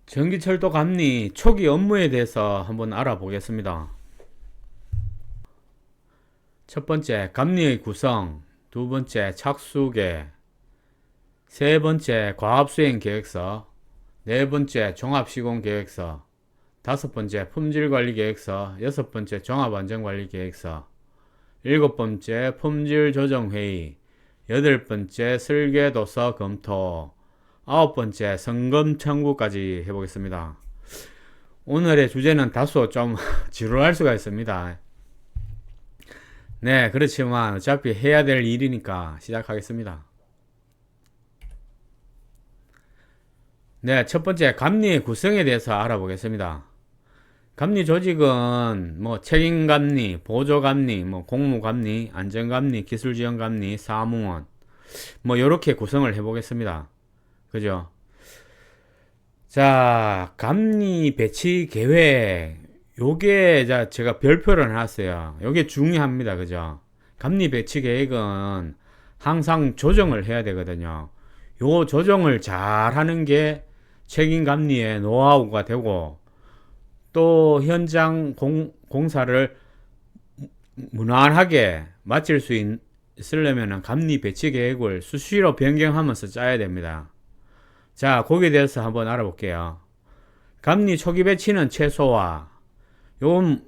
전기철도 감리 초기 업무에 대해서 한번 알아보겠습니다. 첫 번째, 감리의 구성. 두 번째, 착수계. 세 번째, 과업수행 계획서. 네 번째, 종합시공계획서. 다섯 번째, 품질관리계획서. 여섯 번째, 종합안전관리계획서. 일곱 번째, 품질조정회의. 여덟 번째, 설계도서 검토. 아홉 번째, 성금 청구까지 해보겠습니다. 오늘의 주제는 다소 좀 지루할 수가 있습니다. 네, 그렇지만 어차피 해야 될 일이니까 시작하겠습니다. 네, 첫 번째, 감리의 구성에 대해서 알아보겠습니다. 감리 조직은 책임감리, 보조감리, 공무감리, 안전감리, 기술지원감리, 사무원 요렇게 구성을 해보겠습니다. 그죠? 자, 감리 배치 계획. 요게 제가 별표를 해놨어요. 요게 중요합니다. 그죠? 감리 배치 계획은 항상 조정을 해야 되거든요. 요 조정을 잘 하는 게 책임 감리의 노하우가 되고, 또 현장 공사를 무난하게 마칠 수 있으려면 감리 배치 계획을 수시로 변경하면서 짜야 됩니다. 자, 거기에 대해서 한번 알아볼게요. 감리 초기 배치는 최소화. 요건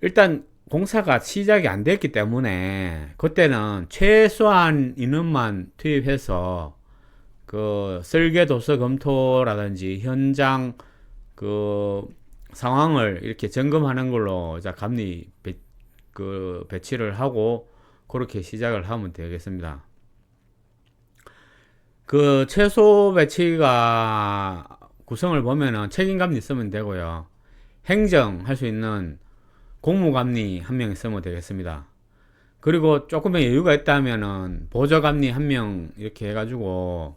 일단 공사가 시작이 안 됐기 때문에 그때는 최소한 인원만 투입해서 그 설계도서 검토라든지 현장 그 상황을 이렇게 점검하는 걸로 감리 배치를 하고 그렇게 시작을 하면 되겠습니다. 그 최소 배치가 구성을 보면은 책임감리 쓰면 되고요. 행정할 수 있는 공무감리 한 명 있으면 되겠습니다. 그리고 조금의 여유가 있다면은 보조감리 한 명 이렇게 해가지고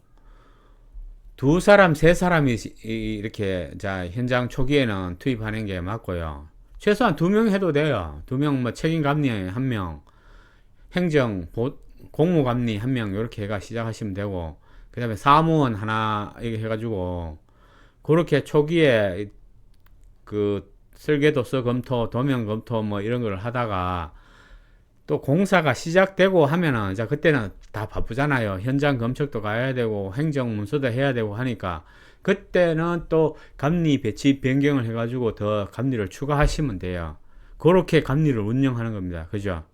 두 사람, 세 사람이 이렇게 현장 초기에는 투입하는 게 맞고요. 최소한 두 명 해도 돼요. 두 명 책임감리 한 명, 공무감리 한 명 이렇게 해가 시작하시면 되고, 그 다음에 사무원 하나 이렇게 해가지고 그렇게 초기에 그 설계도서 검토, 도면 검토 이런 걸 하다가 또 공사가 시작되고 하면은 그때는 다 바쁘잖아요. 현장 검측도 가야 되고 행정 문서도 해야 되고 하니까 그때는 또 감리 배치 변경을 해가지고 더 감리를 추가하시면 돼요. 그렇게 감리를 운영하는 겁니다. 그죠?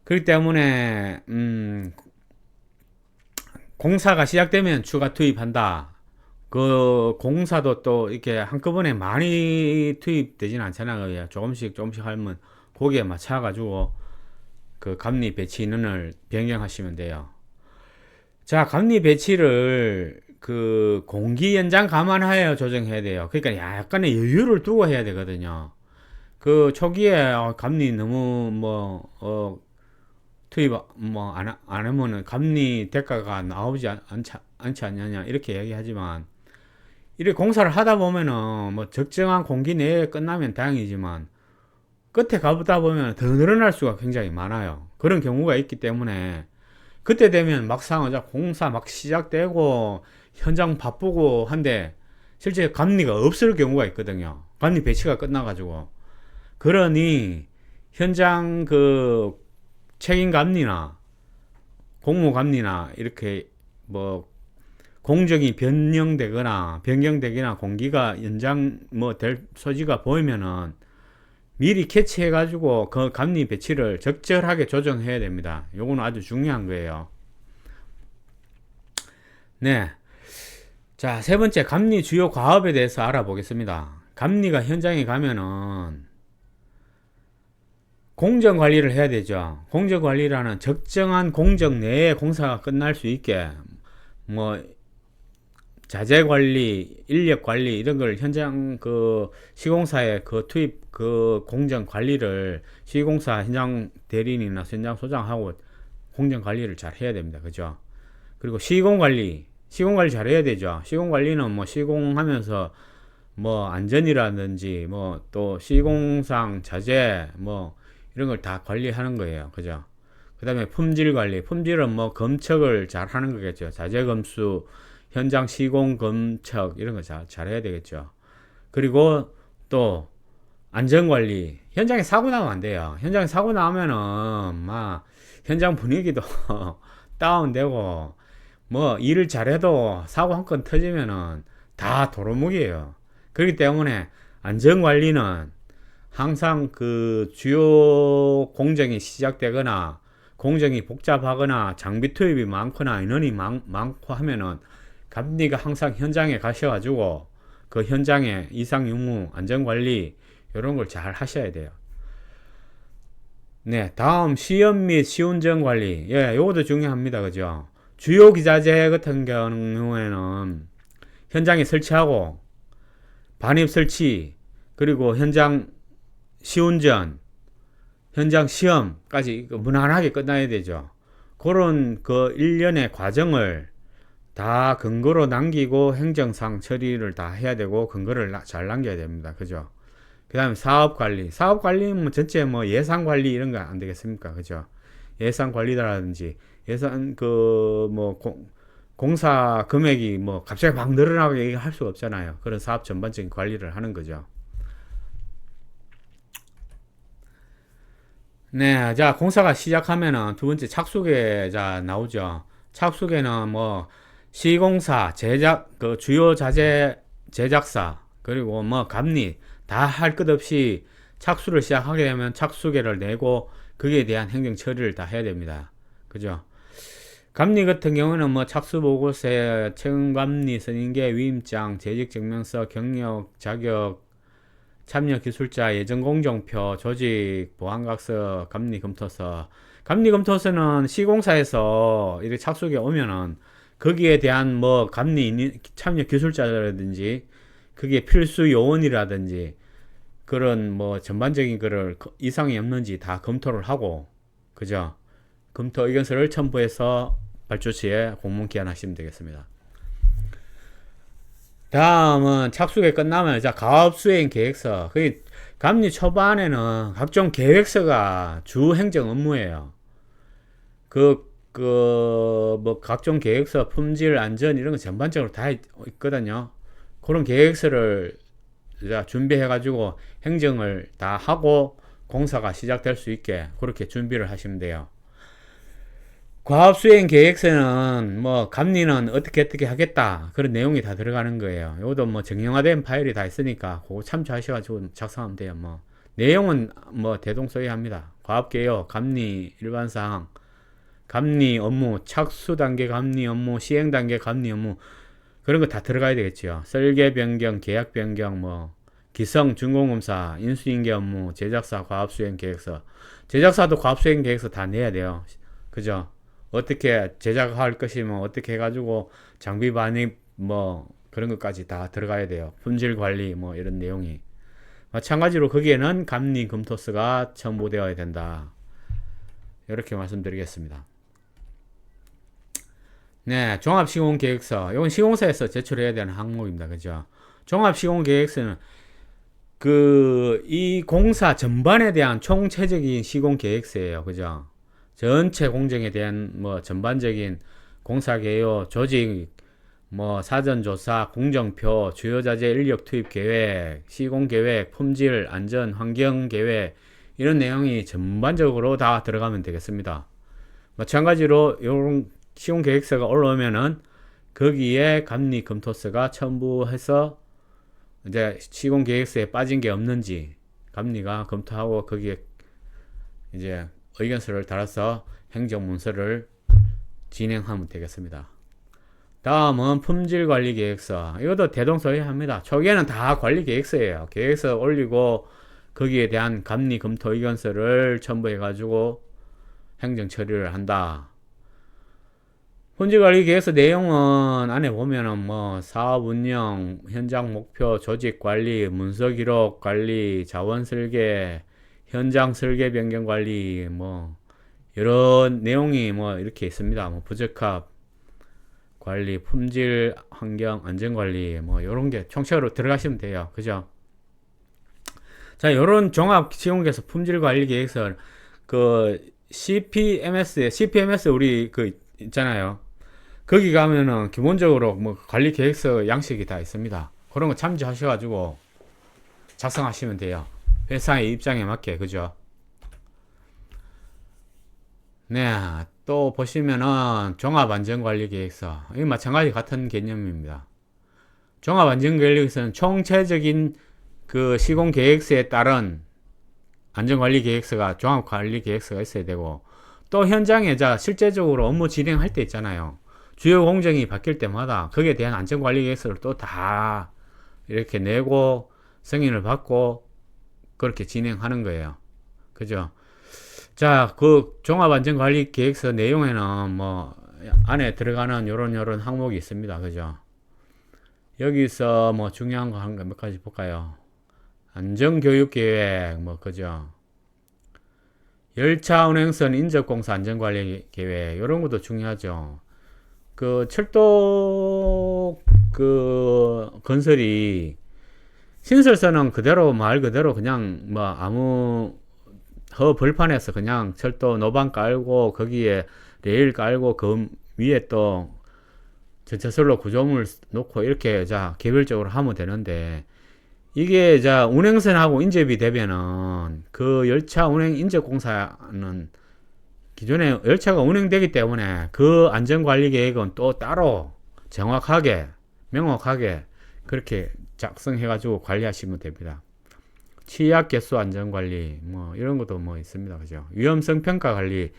그렇기 때문에 공사가 시작되면 추가 투입한다. 그 공사도 또 이렇게 한꺼번에 많이 투입되지는 않잖아요. 조금씩 하면 거기에 맞춰가지고 그 감리 배치 인원을 변경하시면 돼요. 자, 감리 배치를 그 공기 연장 감안하여 조정해야 돼요. 그러니까 약간의 여유를 두고 해야 되거든요. 그 초기에 감리 너무 투입 안 하면은 감리 대가가 나오지 않지 않느냐 이렇게 얘기하지만, 이렇게 공사를 하다 보면은 적정한 공기 내에 끝나면 다행이지만 끝에 가보다 보면 더 늘어날 수가 굉장히 많아요. 그런 경우가 있기 때문에 그때 되면 막상 공사 막 시작되고 현장 바쁘고 한데 실제 감리가 없을 경우가 있거든요. 감리 배치가 끝나가지고. 그러니 현장 그 책임 감리나 공무 감리나 이렇게 공정이 변경되거나 공기가 연장 될 소지가 보이면은 미리 캐치해가지고 그 감리 배치를 적절하게 조정해야 됩니다. 요거는 아주 중요한 거예요. 네. 자, 세 번째, 감리 주요 과업에 대해서 알아보겠습니다. 감리가 현장에 가면은 공정 관리를 해야 되죠. 공정 관리라는 적정한 공정 내에 공사가 끝날 수 있게 자재 관리, 인력 관리 이런 걸 현장 그 시공사의 그 투입 그 공정 관리를 시공사 현장 대리인이나 현장 소장하고 공정 관리를 잘 해야 됩니다. 그죠? 그리고 시공 관리 잘 해야 되죠. 시공 관리는 시공하면서 안전이라든지 또 시공상 자재 이런 걸 다 관리하는 거예요. 그죠? 그 다음에 품질 관리. 품질은 검측을 잘 하는 거겠죠. 자재 검수, 현장 시공 검척 이런 거 잘해야 되겠죠. 그리고 또 안전관리. 현장에 사고 나면 안 돼요. 현장에 사고 나면은 막 현장 분위기도 다운되고 뭐 일을 잘해도 사고 한 건 터지면은 다 도루묵이에요. 그렇기 때문에 안전관리는 항상 그 주요 공정이 시작되거나 공정이 복잡하거나 장비 투입이 많거나 인원이 많고 하면은 감리가 항상 현장에 가셔가지고 그 현장의 이상 유무 안전관리 이런 걸 잘 하셔야 돼요. 네, 다음 시연 및 시운전 관리. 예, 요것도 중요합니다. 그죠? 주요 기자재 같은 경우에는 현장에 설치하고 반입 설치 그리고 현장 시운전, 현장 시험까지 무난하게 끝나야 되죠. 그런 그 일련의 과정을 다 근거로 남기고 행정상 처리를 다 해야 되고 근거를 잘 남겨야 됩니다. 그죠? 그 다음에 사업 관리. 사업 관리는 뭐 전체 뭐 예산 관리 이런 거 안 되겠습니까? 그죠? 예산 관리라든지 예산 그 뭐 공사 금액이 뭐 갑자기 막 늘어나고 얘기할 수 없잖아요. 그런 사업 전반적인 관리를 하는 거죠. 네, 자, 공사가 시작하면은 두 번째 착수계 자 나오죠. 착수계는 뭐 시공사, 제작 그 주요 자재 제작사 그리고 뭐 감리 다 할 것 없이 착수를 시작하게 되면 착수계를 내고 거기에 대한 행정 처리를 다 해야 됩니다. 그죠? 감리 같은 경우는 뭐 착수 보고서, 채용 감리 선인계, 위임장, 재직 증명서, 경력, 자격, 참여 기술자, 예전 공정표, 조직 보안각서, 감리 검토서. 감리 검토서는 시공사에서 이렇게 착수계 오면은 거기에 대한 뭐 감리 참여 기술자라든지 그게 필수 요원이라든지 그런 뭐 전반적인 거를 이상이 없는지 다 검토를 하고 그죠? 검토 의견서를 첨부해서 발주처에 공문 기한하시면 되겠습니다. 다음은 착수계 끝나면 자 가업 수행 계획서. 그 감리 초반에는 각종 계획서가 주 행정 업무예요. 뭐 각종 계획서, 품질, 안전 이런 거 전반적으로 다 있거든요. 그런 계획서를 준비해가지고 행정을 다 하고 공사가 시작될 수 있게 그렇게 준비를 하시면 돼요. 과업 수행 계획서는 뭐 감리는 어떻게 하겠다 그런 내용이 다 들어가는 거예요. 이것도 뭐 정형화된 파일이 다 있으니까 그거 참조하셔가지고 작성하면 돼요. 뭐 내용은 뭐 대동소이합니다. 과업 개요, 감리 일반 사항, 감리 업무, 착수 단계 감리 업무, 시행 단계 감리 업무 그런 거 다 들어가야 되겠죠. 설계 변경, 계약 변경, 뭐 기성 준공검사, 인수인계 업무, 제작사 과업 수행 계획서. 제작사도 과업 수행 계획서 다 내야 돼요. 그죠? 어떻게 제작할 것이면 어떻게 해가지고 장비 반입 뭐 그런 것까지 다 들어가야 돼요. 품질 관리 뭐 이런 내용이. 마찬가지로 거기에는 감리 검토서가 첨부되어야 된다. 이렇게 말씀드리겠습니다. 네, 종합시공계획서. 이건 시공사에서 제출해야 되는 항목입니다. 그죠? 종합시공계획서는 이 공사 전반에 대한 총체적인 시공계획서예요. 그죠? 전체 공정에 대한 뭐 전반적인 공사 개요, 조직, 뭐 사전조사, 공정표, 주요자재 인력 투입 계획, 시공 계획, 품질, 안전, 환경 계획 이런 내용이 전반적으로 다 들어가면 되겠습니다. 마찬가지로 이런 시공 계획서가 올라오면은 거기에 감리 검토서가 첨부해서 이제 시공 계획서에 빠진 게 없는지 감리가 검토하고 거기에 이제 의견서를 달아서 행정문서를 진행하면 되겠습니다. 다음은 품질관리계획서. 이것도 대동소이합니다. 초기에는 다 관리계획서예요. 계획서 올리고 거기에 대한 감리 검토 의견서를 첨부해가지고 행정 처리를 한다. 품질관리계획서 내용은 안에 보면은 뭐 사업 운영, 현장 목표, 조직 관리, 문서 기록 관리, 자원 설계, 현장 설계 변경 관리 뭐 여러 내용이 뭐 이렇게 있습니다. 뭐 부적합 관리, 품질, 환경, 안전 관리 뭐 이런 게 총체적으로 들어가시면 돼요. 그죠? 자, 요런 종합 시공계획서 품질 관리 계획서 그 CPMS 우리 그 있잖아요. 거기 가면은 기본적으로 뭐 관리 계획서 양식이 다 있습니다. 그런 거 참조하셔가지고 작성하시면 돼요. 회사의 입장에 맞게, 그죠? 네, 또 보시면은 종합안전관리계획서. 이 마찬가지 같은 개념입니다. 종합안전관리계획서는 총체적인 그 시공계획서에 따른 안전관리계획서가 종합관리계획서가 있어야 되고, 또 현장에 자 실제적으로 업무 진행할 때 있잖아요. 주요 공정이 바뀔 때마다 거기에 대한 안전관리계획서를 또 다 이렇게 내고 승인을 받고 그렇게 진행하는 거예요. 그죠? 자, 그 종합안전관리계획서 내용에는 뭐 안에 들어가는 요런 항목이 있습니다. 그죠? 여기서 뭐 중요한 거 한 몇 가지 볼까요? 안전교육계획, 뭐, 그죠? 열차 운행선 인접공사 안전관리계획, 요런 것도 중요하죠. 그 철도 그 건설이 신설서는 그대로 말 그대로 그냥 뭐 아무 벌판에서 그냥 철도 노방 깔고 거기에 레일 깔고 그 위에 또 전차선로 구조물 놓고 이렇게 자 개별적으로 하면 되는데, 이게 자 운행선하고 인접이 되면은 그 열차 운행 인접 공사는 기존에 열차가 운행되기 때문에 그 안전관리 계획은 또 따로 정확하게 명확하게 그렇게 작성해 가지고 관리하시면 됩니다. 취약 개수 안전관리 뭐 이런 것도 뭐 있습니다. 그죠? 위험성 평가 관리.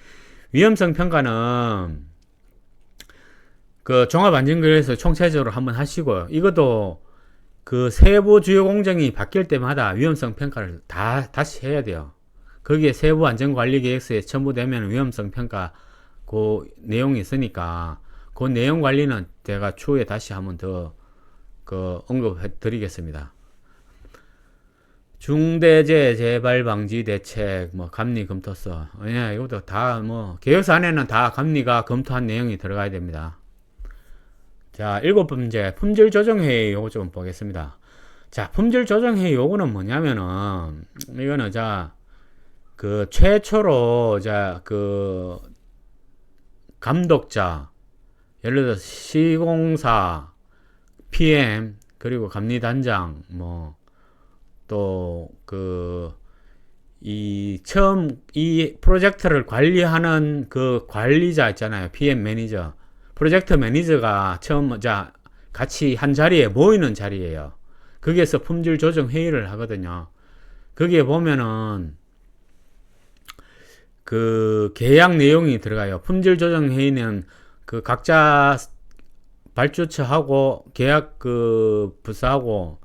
위험성 평가는 그 종합안전관리에서 총체적으로 한번 하시고요. 이것도 그 세부 주요 공정이 바뀔 때마다 위험성 평가를 다시 해야 돼요. 거기에 세부 안전관리 계획서에 첨부되면 위험성 평가 그 내용이 있으니까 그 내용 관리는 제가 추후에 다시 한번 더 그 언급해 드리겠습니다. 중대재해 재발 방지 대책, 뭐 감리 검토서, 예, 이것도 다 뭐 계획서 안에는 다 감리가 검토한 내용이 들어가야 됩니다. 자, 7번째 품질 조정 회의 요거 좀 보겠습니다. 자, 품질 조정 회의 요거는 뭐냐면은 이거는 자 그 최초로 자 그 감독자, 예를 들어서 시공사, PM 그리고 감리단장 뭐 또 그 이 처음 이 프로젝트를 관리하는 그 관리자 있잖아요. PM 매니저, 프로젝트 매니저가 처음 자 같이 한 자리에 모이는 자리예요. 거기에서 품질 조정 회의를 하거든요. 거기에 보면은 그 계약 내용이 들어가요. 품질 조정 회의는 그 각자 발주처하고 계약 그 부서하고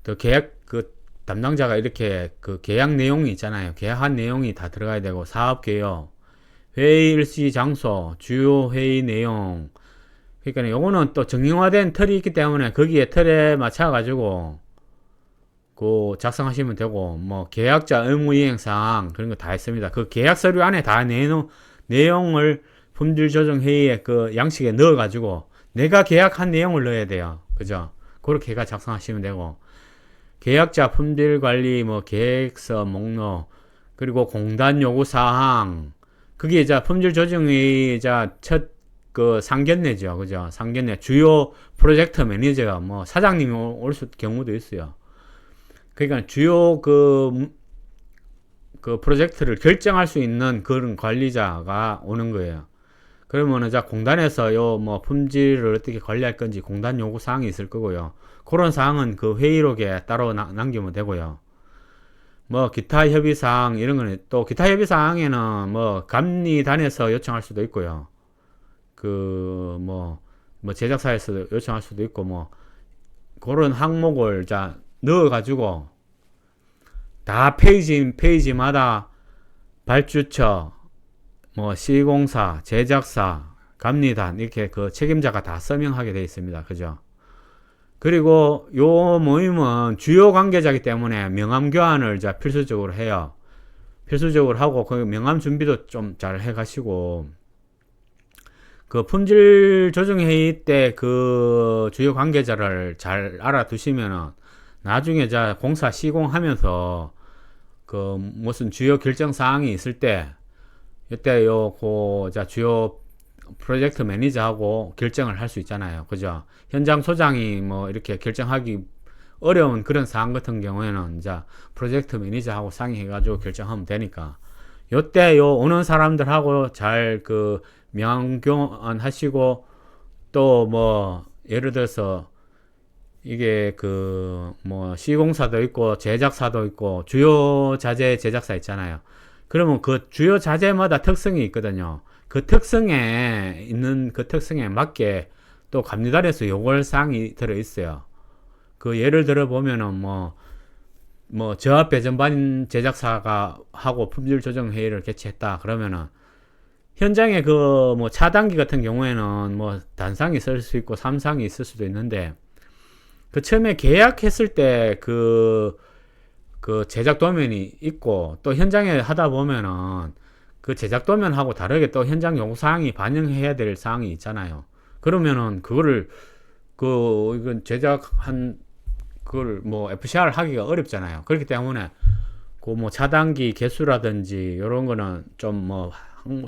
또 계약 그 담당자가 이렇게 그 계약 내용이 있잖아요. 계약한 내용이 다 들어가야 되고, 사업 개요, 회의 일시 장소, 주요 회의 내용. 그러니까 요거는 또 정형화된 틀이 있기 때문에 거기에 틀에 맞춰 가지고 그 작성하시면 되고, 뭐 계약자 의무 이행 사항 그런 거 다 있습니다. 그 계약 서류 안에 다 내용을 품질 조정 회의에 그 양식에 넣어 가지고 내가 계약한 내용을 넣어야 돼요. 그죠? 그렇게 해가 작성하시면 되고, 계약자 품질 관리 뭐 계획서 목록, 그리고 공단 요구 사항, 그게 자 품질 조정의 자첫 그 상견례죠. 그죠? 상견례 주요 프로젝트 매니저가 뭐 사장님이 올 경우도 있어요. 그러니까 주요 그 프로젝트를 결정할 수 있는 그런 관리자가 오는 거예요. 그러면은 자 공단에서 요 뭐 품질을 어떻게 관리할 건지 공단 요구 사항이 있을 거고요. 그런 사항은 그 회의록에 따로 남기면 되고요. 뭐 기타 협의 사항 이런 거는 또 기타 협의 사항에는 뭐 감리단에서 요청할 수도 있고요. 그 뭐 제작사에서 요청할 수도 있고, 뭐 그런 항목을 자 넣어 가지고 다 페이지마다 발주처, 뭐 시공사, 제작사, 감리단 이렇게 그 책임자가 다 서명하게 되어 있습니다. 그죠? 그리고 요 모임은 주요 관계자이기 때문에 명함 교환을 자 필수적으로 해요. 필수적으로 하고 그 명함 준비도 좀 잘 해가시고, 그 품질 조정 회의 때 그 주요 관계자를 잘 알아두시면은 나중에 자 공사 시공하면서 그 무슨 주요 결정 사항이 있을 때 이때 요 자 주요 프로젝트 매니저하고 결정을 할 수 있잖아요. 그죠? 현장 소장이 뭐 이렇게 결정하기 어려운 그런 사항 같은 경우에는 이제 프로젝트 매니저하고 상의해가지고 결정하면 되니까. 요때 요 오는 사람들하고 잘 그 명교환하시고 또 뭐 예를 들어서 이게 그 뭐 시공사도 있고 제작사도 있고 주요 자재 제작사 있잖아요. 그러면 그 주요 자재마다 특성이 있거든요. 그 특성에 있는 그 특성에 맞게 또 감리단에서 요걸 사항이 들어 있어요. 그 예를 들어 보면은 뭐 저압 배전반 제작사가 하고 품질 조정 회의를 개최했다. 그러면은 현장에 그 뭐 차단기 같은 경우에는 뭐 단상이 있을 수 있고 삼상이 있을 수도 있는데 그 처음에 계약했을 때 그 제작 도면이 있고 또 현장에 하다 보면은 그 제작 도면하고 다르게 또 현장 요구사항이 반영해야 될 사항이 있잖아요. 그러면은 그거를 이건 제작한 그걸 뭐 FCR 하기가 어렵잖아요. 그렇기 때문에 그 뭐 차단기 개수라든지 이런 거는 좀 뭐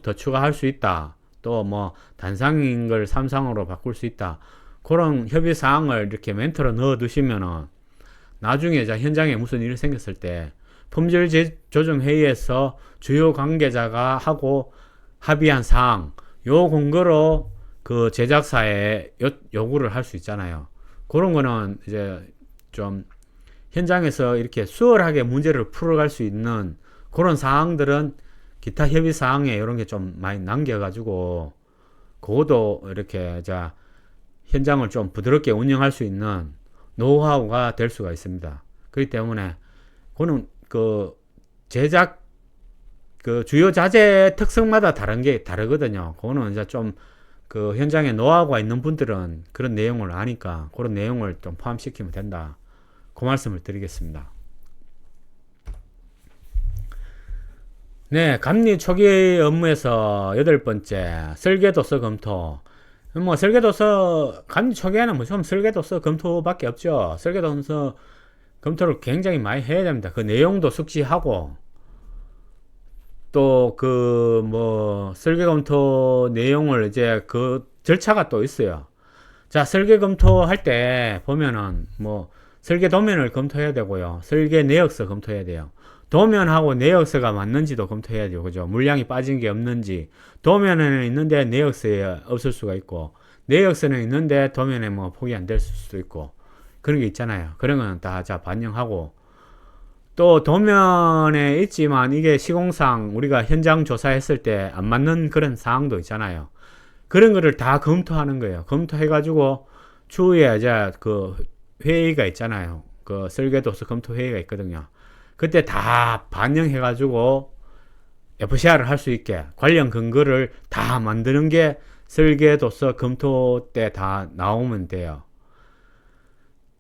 더 추가할 수 있다. 또 뭐 단상인 걸 삼상으로 바꿀 수 있다. 그런 협의 사항을 이렇게 멘트로 넣어 두시면은 나중에 현장에 무슨 일이 생겼을 때 품질 조정 회의에서 주요 관계자가 하고 합의한 사항 요 근거로 그 제작사에 요구를 할 수 있잖아요. 그런 거는 이제 좀 현장에서 이렇게 수월하게 문제를 풀어갈 수 있는 그런 사항들은 기타 협의 사항에 이런 게 좀 많이 남겨가지고 그것도 이렇게 현장을 좀 부드럽게 운영할 수 있는 노하우가 될 수가 있습니다. 그렇기 때문에 그거는 그 제작 그 주요 자재 특성마다 다른 게 다르거든요. 그거는 이제 좀 그 현장에 노하우가 있는 분들은 그런 내용을 아니까 그런 내용을 좀 포함시키면 된다. 그 말씀을 드리겠습니다. 네, 감리 초기 업무에서 8번째 설계도서 검토. 뭐 설계도서 감리 초기에는 무조건 설계도서 검토밖에 없죠. 설계도서 검토를 굉장히 많이 해야 됩니다. 그 내용도 숙지하고 또 그 뭐 설계 검토 내용을 이제 그 절차가 또 있어요. 자, 설계 검토할 때 보면은 뭐 설계 도면을 검토해야 되고요. 설계 내역서 검토해야 돼요. 도면하고 내역서가 맞는지도 검토해야 돼요. 그죠? 물량이 빠진 게 없는지. 도면에는 있는데 내역서에 없을 수가 있고, 내역서는 있는데 도면에 뭐 포기 안 될 수도 있고, 그런 게 있잖아요. 그런 거는 다 반영하고, 또 도면에 있지만 이게 시공상 우리가 현장 조사했을 때 안 맞는 그런 사항도 있잖아요. 그런 거를 다 검토하는 거예요. 검토해가지고 추후에 이제 그 회의가 있잖아요. 그 설계도서 검토 회의가 있거든요. 그때 다 반영해가지고 FCR을 할 수 있게 관련 근거를 다 만드는 게 설계도서 검토 때 다 나오면 돼요.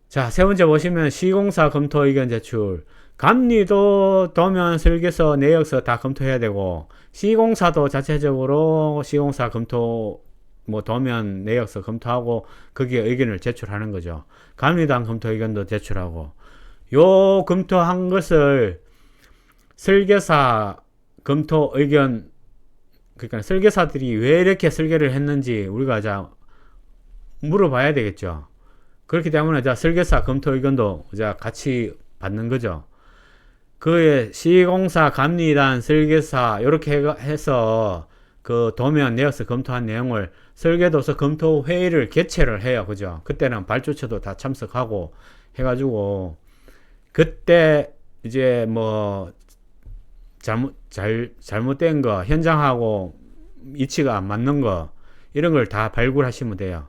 자, 세 번째 보시면 시공사 검토 의견 제출. 감리도 도면 설계서 내역서 다 검토해야 되고 시공사도 자체적으로 시공사 검토 뭐 도면 내역서 검토하고 거기에 의견을 제출하는 거죠. 감리단 검토 의견도 제출하고 요 검토한 것을 설계사 검토 의견 그러니까 설계사들이 왜 이렇게 설계를 했는지 우리가 물어봐야 되겠죠. 그렇기 때문에 설계사 검토 의견도 같이 받는 거죠. 그의 시공사 감리단 설계사 이렇게 해서 그 도면 내역서 검토한 내용을 설계도서 검토 회의를 개최를 해요. 그죠? 그때는 발주처도 다 참석하고 해가지고 그때 이제 뭐 잘못된 거 현장하고 이치가 안 맞는 거 이런 걸 다 발굴하시면 돼요.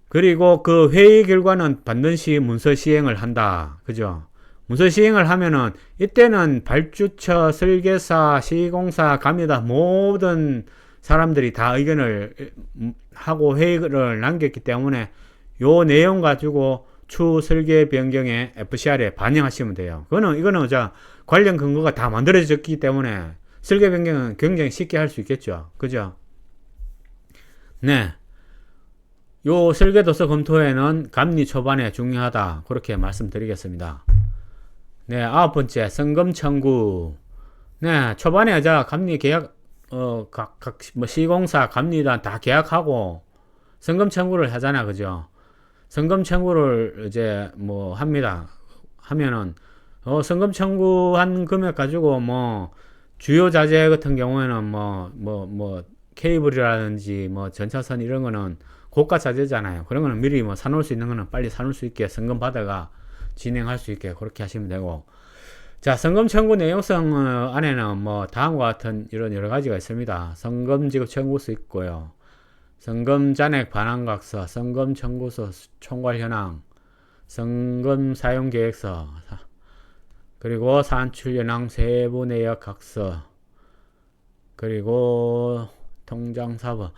그리고 그 회의 결과는 반드시 문서 시행을 한다. 그죠? 문서 시행을 하면은 이때는 발주처, 설계사, 시공사, 감리단 모든 사람들이 다 의견을 하고 회의를 남겼기 때문에 요 내용 가지고 추후 설계 변경에 FCR에 반영하시면 돼요. 이거는 관련 근거가 다 만들어졌기 때문에 설계 변경은 굉장히 쉽게 할 수 있겠죠. 그죠? 네. 요 설계도서 검토에는 감리 초반에 중요하다. 그렇게 말씀드리겠습니다. 네, 9번째, 성금 청구. 네, 초반에 감리 계약 뭐 시공사, 감리단 다 계약하고 성금 청구를 하잖아, 그죠? 성금 청구를 이제 뭐 합니다. 하면은 성금 청구한 금액 가지고 뭐 주요 자재 같은 경우에는 뭐 케이블이라든지 뭐 전차선 이런 거는 고가 자재잖아요. 그런 거는 미리 뭐 사놓을 수 있는 거는 빨리 사놓을 수 있게 성금 받아가 진행할 수 있게 그렇게 하시면 되고. 자, 성금 청구 내용성 안에는 뭐 다음과 같은 이런 여러 가지가 있습니다. 성금 지급 청구서 있고요. 성금 잔액 반환각서, 성금 청구서 총괄 현황, 성금 사용 계획서, 그리고 산출 현황 세부 내역 각서, 그리고 통장 사본.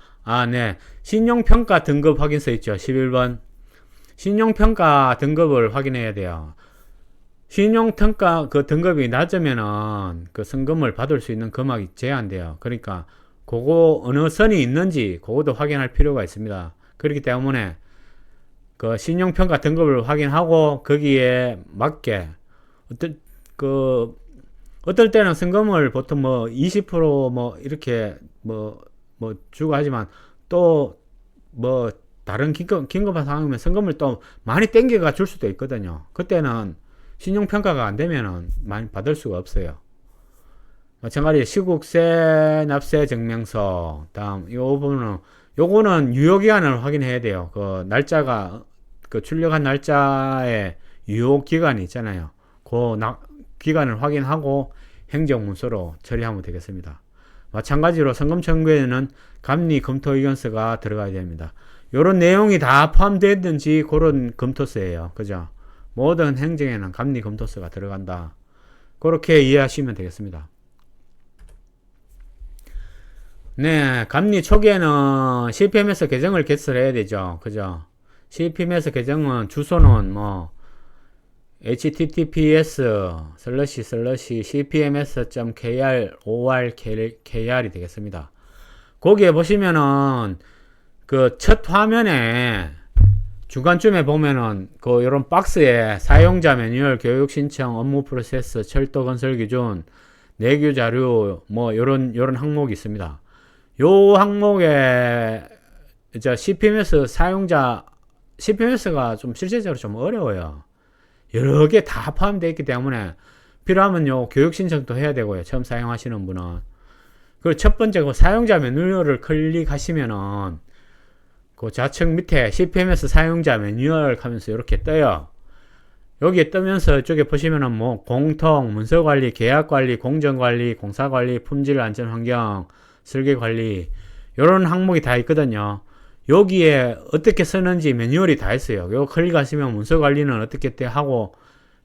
네. 신용평가 등급 확인서 있죠. 11번. 신용평가 등급을 확인해야 돼요. 신용평가 그 등급이 낮으면은 그 성금을 받을 수 있는 금액이 제한돼요. 그러니까 그거 어느 선이 있는지 그것도 확인할 필요가 있습니다. 그렇기 때문에 그 신용평가 등급을 확인하고 거기에 맞게 어떨 때는 성금을 보통 뭐 20% 이렇게 주고 하지만 또 뭐 다른 긴급한 상황이면 성금을 또 많이 땡겨가 줄 수도 있거든요. 그때는 신용평가가 안 되면은 많이 받을 수가 없어요. 마찬가지 시국세 납세 증명서. 다음 요 부분은 요거는 유효기간을 확인해야 돼요. 그 날짜가 그 출력한 날짜에 유효기간이 있잖아요. 그 기간을 확인하고 행정문서로 처리하면 되겠습니다. 마찬가지로 성금 청구에는 감리 검토 의견서가 들어가야 됩니다. 요런 내용이 다 포함되든지 그런 검토서예요. 그죠? 모든 행정에는 감리 검토서가 들어간다. 그렇게 이해하시면 되겠습니다. 네, 감리 초기에는 CPMS 계정을 개설해야 되죠. 그죠? CPMS 계정은 주소는 뭐 https://cpms.kr/orkr이 되겠습니다. 거기에 보시면은 그 첫 화면에 중간쯤에 보면은 그 요런 박스에 사용자 매뉴얼, 교육 신청, 업무 프로세스, 철도 건설 기준, 내규 자료 뭐 요런 항목이 있습니다. 요 항목에 이제 CPMS 사용자 CPMS가 좀 실제적으로 좀 어려워요. 여러 개 다 포함되어 있기 때문에 필요하면 요 교육 신청도 해야 되고요. 처음 사용하시는 분은. 그리고 첫 번째 그 사용자 매뉴얼을 클릭하시면은 그 좌측 밑에 CPMS 사용자 매뉴얼 하면서 이렇게 떠요. 여기에 뜨면서 이쪽에 보시면은 뭐 공통, 문서관리, 계약관리, 공정관리, 공사관리, 품질 안전환경, 설계관리 이런 항목이 다 있거든요. 여기에 어떻게 쓰는지 매뉴얼이 다 있어요. 이거 클릭하시면 문서관리는 어떻게 하고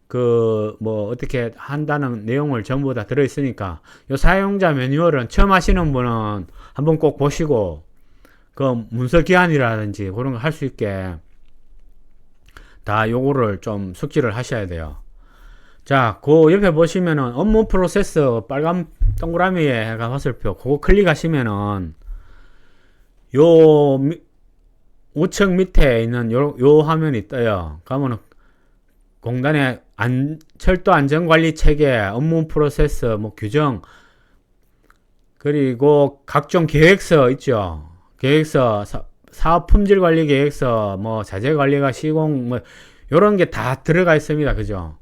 어떻게 한다는 내용을 전부 다 들어있으니까 요 사용자 매뉴얼은 처음 하시는 분은 한번 꼭 보시고 그 문서 기한이라든지 그런 거 할 수 있게 다 요거를 좀 숙지를 하셔야 돼요. 자, 그 옆에 보시면은 업무 프로세스 빨간 동그라미에 화살표 그거 클릭하시면은 요 우측 밑에 있는 요 화면이 떠요. 그러면은 공단의 철도 안전관리 체계, 업무 프로세스, 뭐 규정, 그리고 각종 계획서 있죠. 계획서, 사업 품질 관리 계획서, 뭐 자재 관리가 시공, 뭐 요런 게 다 들어가 있습니다. 그죠?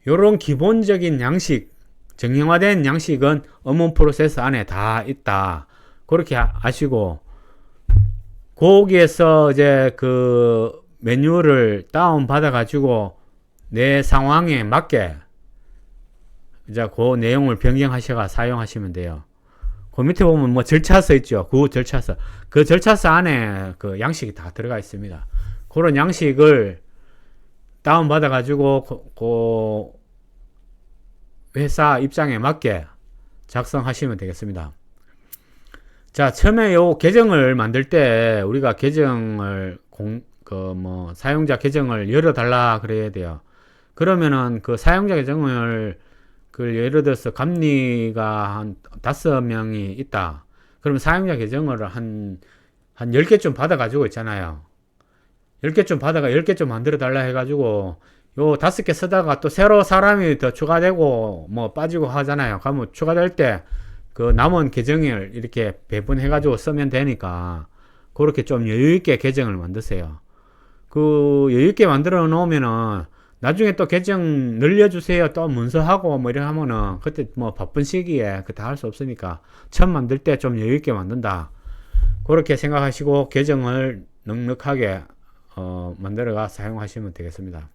요런 기본적인 양식, 정형화된 양식은 업무 프로세스 안에 다 있다. 그렇게 아시고, 거기에서 이제 그 매뉴얼을 다운받아 가지고 내 상황에 맞게 이제 그 내용을 변경하셔가 사용하시면 돼요. 그 밑에 보면 뭐 절차서 있죠. 그 절차서 안에 그 양식이 다 들어가 있습니다. 그런 양식을 다운받아 가지고 그 회사 입장에 맞게 작성하시면 되겠습니다. 자, 처음에 요 계정을 만들 때 우리가 계정을 사용자 계정을 열어달라 그래야 돼요. 그러면은 그 사용자 계정을 예를 들어서 감리가 한 5명이 있다. 그러면 사용자 계정을 한 10개쯤 받아가지고 있잖아요. 10개쯤 받아가 10개쯤 만들어 달라 해가지고 요 5개 쓰다가 또 새로 사람이 더 추가되고 뭐 빠지고 하잖아요. 그러면 추가될 때 그 남은 계정을 이렇게 배분해가지고 쓰면 되니까 그렇게 좀 여유있게 계정을 만드세요. 그 여유있게 만들어 놓으면은 나중에 또 계정 늘려주세요 또 문서하고 뭐 이래 하면은 그때 뭐 바쁜 시기에 그때 할 수 없으니까 처음 만들 때 좀 여유있게 만든다 그렇게 생각하시고 계정을 넉넉하게 만들어가 사용하시면 되겠습니다.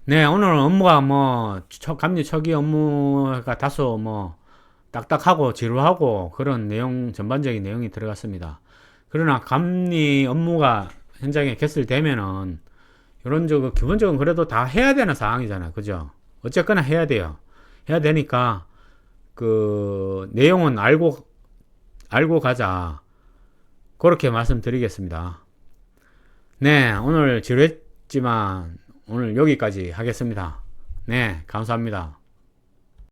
네, 오늘 업무가 뭐 감리 초기 업무가 다소 뭐 딱딱하고 지루하고 그런 내용 전반적인 내용이 들어갔습니다. 그러나 감리 업무가 현장에 개설되면은 이런 기본적으로 그래도 다 해야 되는 상황이잖아, 그죠? 어쨌거나 해야 돼요. 해야 되니까 그 내용은 알고 가자 그렇게 말씀드리겠습니다. 네, 오늘 지루했지만 오늘 여기까지 하겠습니다. 네, 감사합니다.